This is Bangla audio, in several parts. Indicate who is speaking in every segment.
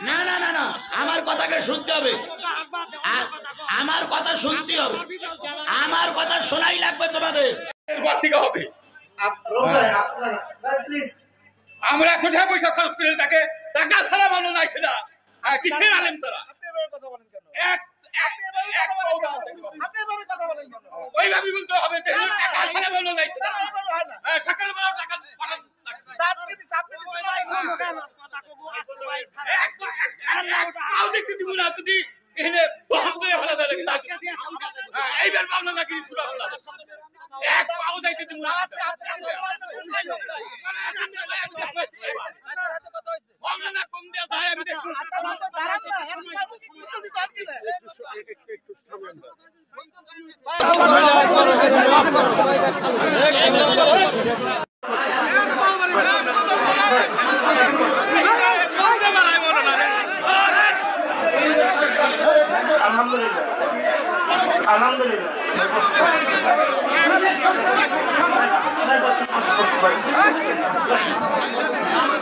Speaker 1: না না না না, আমার কথাকে শুনতে হবে, আমার কথা শুনতে হবে, আমার কথা শোনাই লাগবে তোমাদের।
Speaker 2: হবে আমরা কোথায় পয়সা খরচ করে তাকে টাকা ছাড়া মানুষ নাই সেটা কিসের আলেম তারা ওইভাবে বলতে হবে টাকা ছাড়া মানুষ নাই সকাল বেলা টাকা দেখতে দিব না যদি এখানে ফেলা দেয় এইবার পাবনা নাকি এক পাও যাইতে দিব না কম দেওয়া যায় আমি দেখুন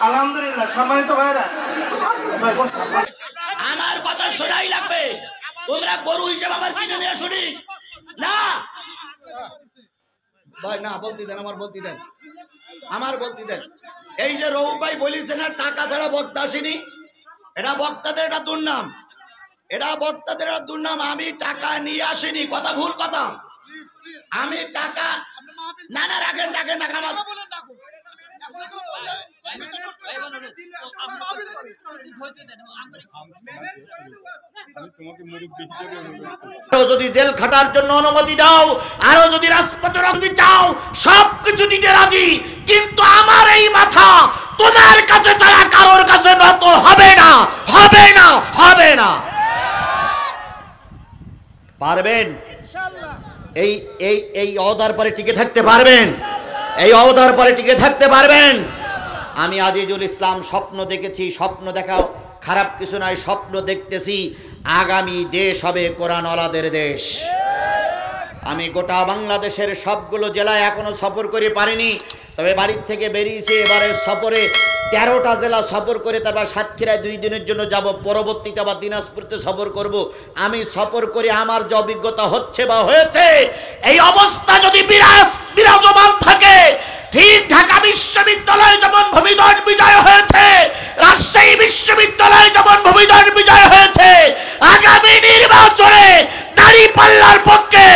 Speaker 3: আলহামদুলিল্লাহ সম্মানিত ভাইরা
Speaker 1: আমার কথা শোনাই লাগবে। তোমরা গরু হিসেবে আমার কিনে নিয়ে শুনি না ভাই, না বলতে দেন, আমার বলতে দেন, আমার বলতে দেন। এই যে রৌফ ভাই বলিছে না টাকা ছাড়া বক্তা আসেনি, এটা বক্তাদের একটা দুর্নাম, এটা বক্তাদের একটা দুর্নাম। আমি টাকা নিয়ে আসিনি, কথা ভুল কথা। আমি টাকা না না রাখেন রাখেন রাখেন যদি জেল খাটার জন্য অনুমতি দাও, আরো যদি রাজপথের অনুমতি চাও, সবকিছু দিতে রাজি, কিন্তু আমার এই মাথা তোমার কাছে ছাড়া কারোর কাছে নত হবে না, হবে না, হবে না। পারবেন? এই এই এই ওহদার পরে টিকে থাকতে পারবেন? এই ওহদার পরে টিকে থাকতে পারবেন? আমি আজিজুল ইসলাম স্বপ্ন দেখেছি, স্বপ্ন দেখাও খারাপ কিছু নয়, স্বপ্ন দেখতেছি আগামী দেশ হবে কোরআনওয়ালাদের দেশ। আমি গোটা বাংলাদেশের সবগুলো জেলায় এখনো সফর করে পারিনি, তবে বাড়ির থেকে বেরিয়েছে এবারে সফরে 13টা জেলা সফর করে, তারপর সাতক্ষীরায় 2 দিনের জন্য যাব, পরবর্তীতে আবার দিনাজপুরতে সফর করব। আমি সফর করে আমার যে অভিজ্ঞতা হচ্ছে বা হয়েছে, এই অবস্থা যদি বিরাজমান থাকে, ঠিক ঢাকা বিশ্ববিদ্যালয় যেমন ভূমিধস বিজয় হয়েছে, রাজশাহী বিশ্ববিদ্যালয় যেমন ভূমিধস বিজয় হয়েছে, আগামী নির্বাচনে দাঁড়িপাল্লার পক্ষে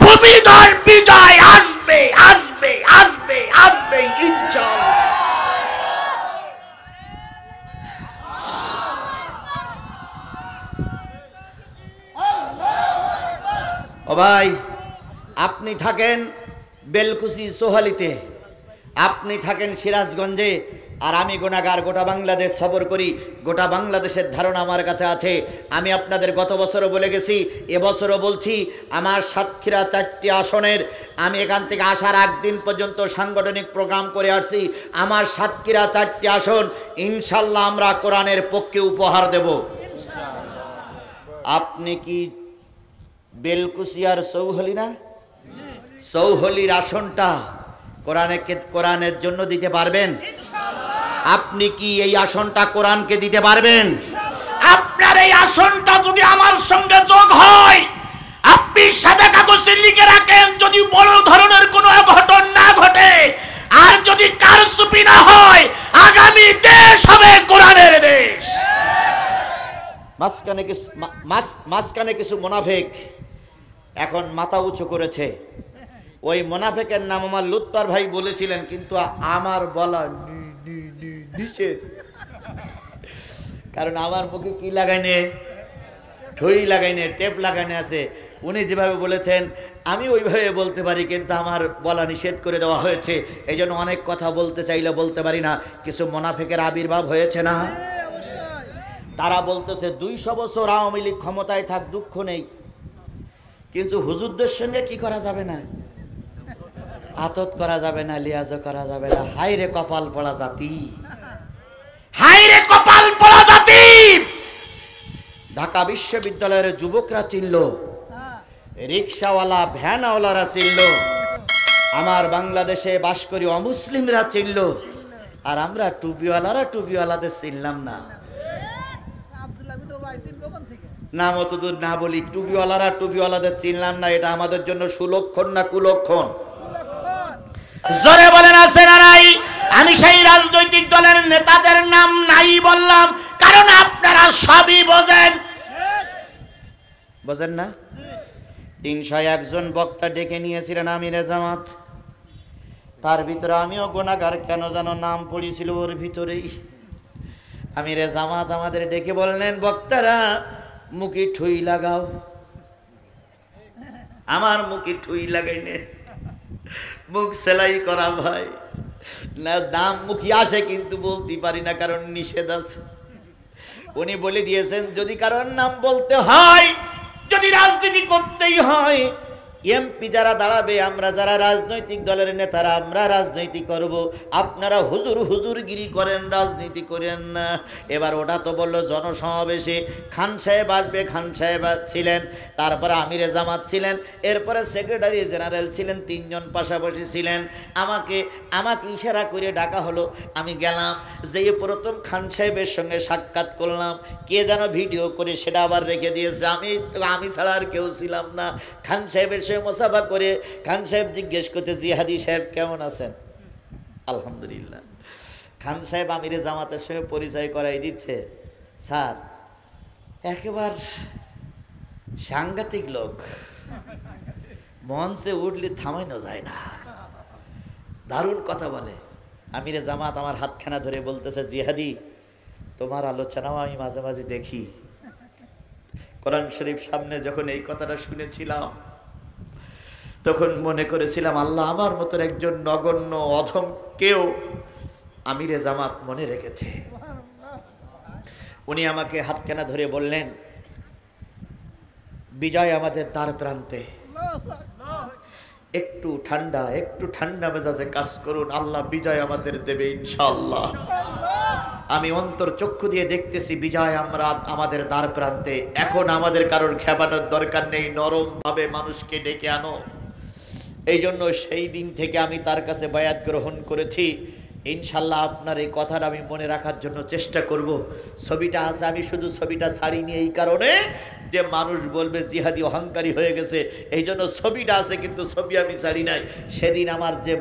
Speaker 1: ভূমিধস বিজয় আসবে, আসবে, আসবে, আসবে ইনশাআল্লাহ। ও ভাই, আপনি থাকেন বেলকুচি সোহালিতে, আপনি থাকেন সিরাজগঞ্জে, আর আমি গুনাহগার গোটা বাংলাদেশ সফর করি। গোটা বাংলাদেশের ধারণা আমার কাছে আছে। আমি আপনাদের গত বছরও বলে গেছি, এবছরও বলছি, আমার সাতক্ষীরা 4টি আসনের আমি এখান থেকে আসার একদিন পর্যন্ত সাংগঠনিক প্রোগ্রাম করে আসছি। আমার সাতক্ষীরা 4টি আসন ইনশাল্লাহ আমরা কোরআনের পক্ষে উপহার দেব। আপনি কি বেলকুচি আর চৌহলি না? চৌহলির আসনটা কোরআনের জন্য দিতে পারবেন? আপনি কি এই আসনটা কোরআনকে দিতে পারবেন? আপনার এই আসনটা যদি আমার সঙ্গে যোগ হয়, আপনি সাদা কাগজে লিখে রাখেন, যদি বড় ধরনের কোনো অঘটন না ঘটে, আর যদি কারচুপি না হয়, আগামী দেশ হবে কোরআনের দেশ। মাঝখানে কিছু মুনাফিক এখন মাথা উঁচু করেছে। ওই মুনাফিকের নাম আমার লুৎফর ভাই বলেছিলেন, কিন্তু আমার বলা নিষেধ, কারণ আমার মুখে কি লাগাইনে, ঠই লাগাইনে, টেপ লাগাইনে আছে। উনি যেভাবে বলেছেন আমি ওইভাবে বলতে পারি, কিন্তু আমার বলা নিষেধ করে দেওয়া হয়েছে। এই জন্য অনেক কথা বলতে চাইলে বলতে পারি না। কিছু মুনাফিকের আবির্ভাব হয়েছে না? তারা বলতেছে 200 বছর আওয়ামী লীগ ক্ষমতায় থাক, দুঃখ নেই, কিন্তু হুজুরদের সঙ্গে কি করা যাবে না, আতত করা যাবে না, লিয়াজও করা যাবে না। হায় রে কপাল পড়া জাতি, হায় রে কপাল পড়া জাতি। ঢাকা বিশ্ববিদ্যালয়ের যুবকরা চিনল, রিক্সাওয়ালা ভ্যানওয়ালারা চিনল, আমার বাংলাদেশে বাস করি অমুসলিমরা চিনল, আর আমরা টুপিওয়ালারা টুপিওয়ালাদের চিনলাম না। নাম অত দূর না বলি, টুপিওয়ালারা টুপিওয়ালাদের চিনলাম না, এটা আমাদের জন্য সুলক্ষণ না কুলক্ষণ? জোরে বলেন আছে না নাই? আমি সেই রাজনৈতিক দলের নেতাদের নাম নাই বললাম কারণ আপনারা সবই বোঝেন। বোঝেন না? 301 জন বক্তা ডেকে নিয়েছিলেন আমিরে জামাত, তার ভিতরে আমিও গুনাহগার, কেন যেন নাম পড়েছিল ওর ভিতরেই। আমিরে জামাত আমাদের ডেকে বললেন, বক্তারা মুখে ঠুই লাগাও। আমার মুখে ঠুই লাগাইনে, মুখ সেলাই করা ভাই না, দাম মুখে আসে কিন্তু বলতে পারি না কারণ নিষেধ আছে। উনি বলে দিয়েছেন যদি কারণ নাম বলতে হয়, যদি রাজনীতি করতেই হয়, এমপি যারা দাঁড়াবে, আমরা যারা রাজনৈতিক দলের নেতারা, আমরা রাজনীতি করব, আপনারা হুজুর হুজুরগিরি করেন, রাজনীতি করেন না। এবার ওটা তো বললো জনসমাবেশে খান সাহেব আসবে, খান সাহেব ছিলেন, তারপরে আমিরে জামাত ছিলেন, এরপরে সেক্রেটারি জেনারেল ছিলেন, 3 জন পাশাপাশি ছিলেন। আমাকে ইশারা করে ডাকা হলো, আমি গেলাম, যেয়ে প্রথম খান সাহেবের সঙ্গে সাক্ষাৎ করলাম। কে যেন ভিডিও করে সেটা আবার রেখে দিয়েছে, আমি ছাড়া আর কেউ ছিলাম না। খান সাহেবের মোসাফা করে খান সাহেব জিজ্ঞেস করতে, জিহাদি সাহেব কেমন আছেন? আলহামদুলিল্লাহ। খান সাহেব আমিরে জামাতের সঙ্গে পরিচয় করাই দিচ্ছে, স্যার একেবারে সাংঘাতিক লোক, মঞ্চে উঠলে থামানো যায় না, দারুণ কথা বলে। আমিরে জামাত আমার হাতখানা ধরে বলতেছে, জিহাদি তোমার আলোচনাও আমি মাঝে মাঝে দেখি। কোরআন শরীফ সামনে যখন এই কথাটা শুনেছিলাম তখন মনে করেছিলাম আল্লাহ আমার মতো একজন নগণ্য অধম কেউ আমিরে জামাত মনে রেখেছে। উনি আমাকে হাতখানা ধরে বললেন, বিজয় আমাদের দ্বার প্রান্তে, একটু ঠান্ডা মেজাজে কাজ করুন, আল্লাহ বিজয় আমাদের দেবে ইনশাআল্লাহ। আমি অন্তর চক্ষু দিয়ে দেখতেছি বিজয় আমাদের দ্বার প্রান্তে। এখন আমাদের কারোর খেপানোর দরকার নেই, নরম ভাবে মানুষকে ডেকে আনো। এই জন্য সেই দিন থেকে আমি তার কাছে বায়াত গ্রহণ করেছি। ইনশাল্লাহ আপনার এই কথাটা আমি মনে রাখার জন্য চেষ্টা করব। ছবিটা আছে, আমি শুধু ছবিটা ছাড়িনি এই কারণে যে মানুষ বলবে জিহাদি অহংকারী হয়ে গেছে, এই জন্য ছবিটা আছে, কিন্তু ছবি আমি ছাড়ি নাই। সেদিন আমার যে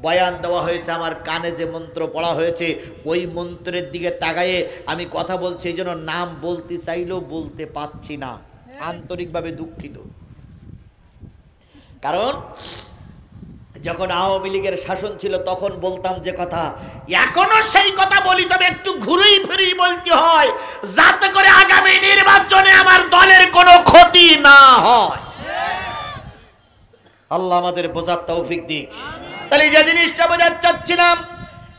Speaker 1: বয়ান দেওয়া হয়েছে, আমার কানে যে মন্ত্র পড়া হয়েছে, ওই মন্ত্রের দিকে তাকায়ে আমি কথা বলছি, এই জন্য নাম বলতে চাইলেও বলতে পারছি না, আন্তরিকভাবে দুঃখিত। কারণ যখন আওয়ামী লীগের শাসন ছিল তখন বলতাম যে কথা, এখনো সেই কথা বলি, তবে একটু ঘুরেই ফিরেই বলতে হয়, যাতে করে আগামী নির্বাচনে আমার দলের কোনো ক্ষতি না হয়। আল্লাহ আমাদের বোঝার তৌফিক দিক। তাহলে যে জিনিসটা বোঝাতে চাচ্ছিলাম,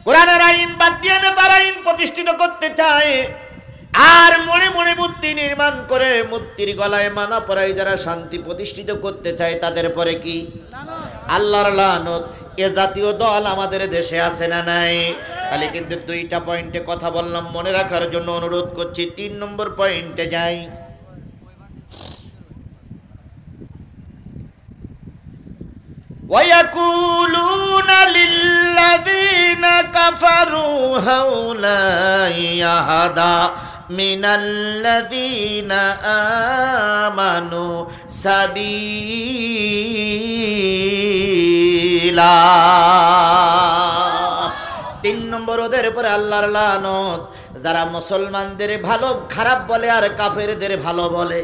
Speaker 1: কোরআনের আইন বাদ দিয়ে নেতার আইন প্রতিষ্ঠিত করতে চায়, আর মনে মনে মূর্তি নির্মাণ করে মূর্তির গলায় মালা পরায় যারা শান্তি প্রতিষ্ঠিত করতে চায়, তাদের পরে কি আল্লাহর লানত। এ জাতীয় দল আমাদের দেশে আছে না নাই? তাহলে কিন্তু 2টা পয়েন্টে কথা বললাম, মনে রাখার জন্য অনুরোধ করছি। 3 নম্বর পয়েন্টে যাই। وَيَقُولُونَ لِلَّذِينَ كَفَرُوا هَؤُلَاءِ أَهْدَىٰ مِنَ الَّذِينَ آمَنُوا سَبِيلًا। 3 নম্বর, ওদের উপরে আল্লাহর লানত, যারা মুসলমানদের ভালো খারাপ বলে আর কাফেরদের ভালো বলে,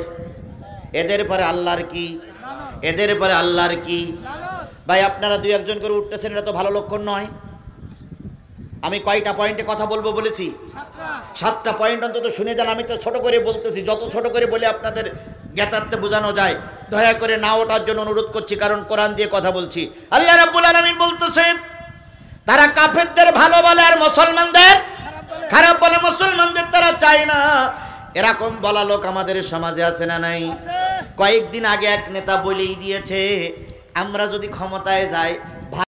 Speaker 1: এদের পরে আল্লাহর কি? এদের পরে আল্লাহর কি? ভাই আপনারা 2-1 করে উঠতেছেন, এটা তো ভালো লক্ষণ নয়। আমি কয়টা পয়েন্টে কথা বলবো বলেছি? 7টা পয়েন্ট অন্তত শুনে যান। আমি তো ছোট করে বলতেছি, যত ছোট করে বলে আপনাদের জ্ঞাতার্থে বোঝানো যায়, দয়া করে না ওঠার জন্য অনুরোধ করছি, কারণ কোরআন দিয়ে কথা বলছি। আল্লাহ রাব্বুল আলামিন বলতেছেন, তারা কাফেরদের ভালো বলে আর মুসলমানদের খারাপ বলে, মুসলমানদের তারা চায় না। এরকম বলা লোক আমাদের সমাজে আছে না নাই? কয়েকদিন আগে এক নেতা বলেই দিয়েছে, আমরা যদি ক্ষমতায় যাই